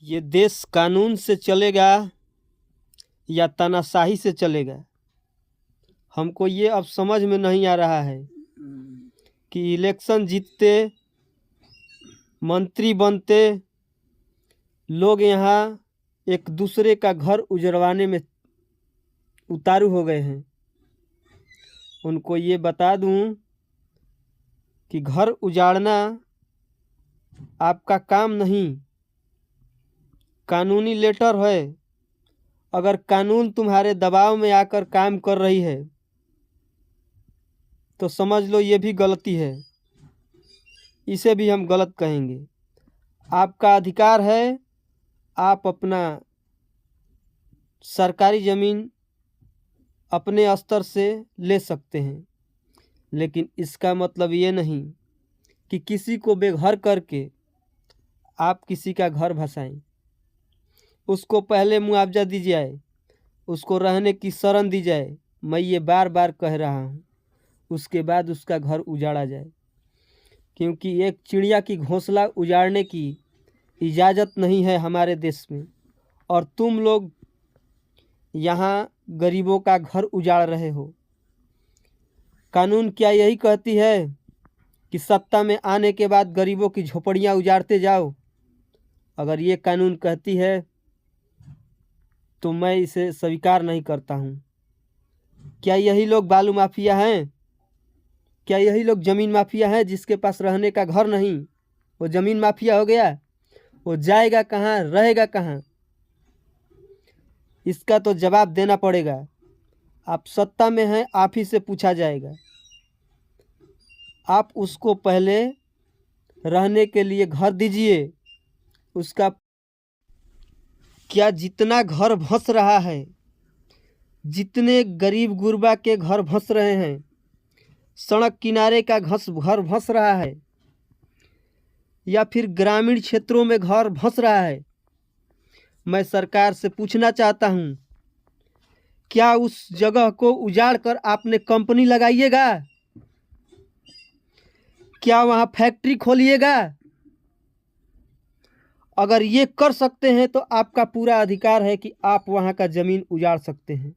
ये देश कानून से चलेगा या तानाशाही से चलेगा, हमको ये अब समझ में नहीं आ रहा है कि इलेक्शन जीतते, मंत्री बनते लोग यहाँ एक दूसरे का घर उजड़वाने में उतारू हो गए हैं। उनको ये बता दूं कि घर उजाड़ना आपका काम नहीं, कानूनी लेटर है। अगर कानून तुम्हारे दबाव में आकर काम कर रही है तो समझ लो ये भी गलती है, इसे भी हम गलत कहेंगे। आपका अधिकार है, आप अपना सरकारी ज़मीन अपने स्तर से ले सकते हैं, लेकिन इसका मतलब ये नहीं कि किसी को बेघर करके आप किसी का घर भसाएं। उसको पहले मुआवजा दी जाए, उसको रहने की शरण दी जाए, मैं ये बार बार कह रहा हूँ। उसके बाद उसका घर उजाड़ा जाए, क्योंकि एक चिड़िया की घोंसला उजाड़ने की इजाज़त नहीं है हमारे देश में। और तुम लोग यहाँ गरीबों का घर उजाड़ रहे हो। कानून क्या यही कहती है कि सत्ता में आने के बाद गरीबों की झोपड़ियाँ उजाड़ते जाओ? अगर ये कानून कहती है तो मैं इसे स्वीकार नहीं करता हूँ। क्या यही लोग बालू माफिया हैं? क्या यही लोग ज़मीन माफिया हैं जिसके पास रहने का घर नहीं? वो ज़मीन माफिया हो गया? वो जाएगा कहाँ, रहेगा कहाँ? इसका तो जवाब देना पड़ेगा। आप सत्ता में हैं, आप ही से पूछा जाएगा। आप उसको पहले रहने के लिए घर दीजिए। उसका क्या जितना घर भस रहा है, जितने गरीब गुरबा के घर भस रहे हैं, सड़क किनारे का घर भस रहा है, या फिर ग्रामीण क्षेत्रों में घर भस रहा है, मैं सरकार से पूछना चाहता हूँ, क्या उस जगह को उजाड़ कर आपने कंपनी लगाइएगा? क्या वहाँ फैक्ट्री खोलिएगा? अगर ये कर सकते हैं तो आपका पूरा अधिकार है कि आप वहाँ का ज़मीन उजाड़ सकते हैं,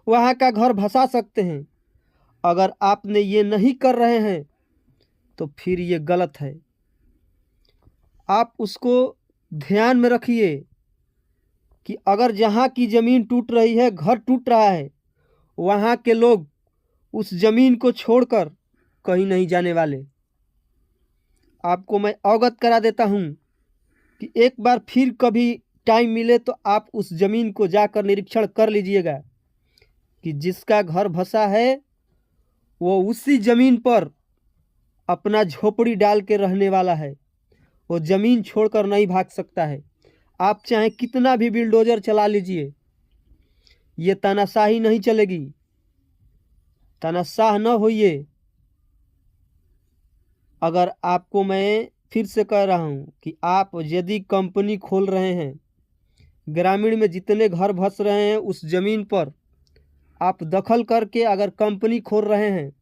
वहाँ का घर भसा सकते हैं। अगर आपने ये नहीं कर रहे हैं तो फिर ये गलत है। आप उसको ध्यान में रखिए कि अगर जहाँ की ज़मीन टूट रही है, घर टूट रहा है, वहाँ के लोग उस ज़मीन को छोड़कर कहीं नहीं जाने वाले। आपको मैं अवगत करा देता हूँ कि एक बार फिर कभी टाइम मिले तो आप उस ज़मीन को जाकर निरीक्षण कर लीजिएगा कि जिसका घर भसा है वो उसी ज़मीन पर अपना झोपड़ी डाल के रहने वाला है। वो ज़मीन छोड़कर नहीं भाग सकता है। आप चाहे कितना भी बिल्डोजर चला लीजिए, ये तानाशाही नहीं चलेगी। तानाशाह न होइए। अगर आपको मैं फिर से कह रहा हूँ कि आप यदि कंपनी खोल रहे हैं, ग्रामीण में जितने घर भस रहे हैं उस ज़मीन पर आप दखल करके अगर कंपनी खोल रहे हैं,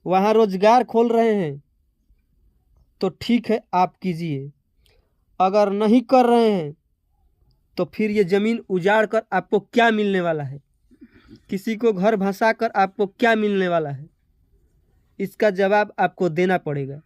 वहाँ रोजगार खोल रहे हैं, तो ठीक है, आप कीजिए। अगर नहीं कर रहे हैं तो फिर ये ज़मीन उजाड़ कर आपको क्या मिलने वाला है? किसी को घर भसा कर आपको क्या मिलने वाला है? इसका जवाब आपको देना पड़ेगा।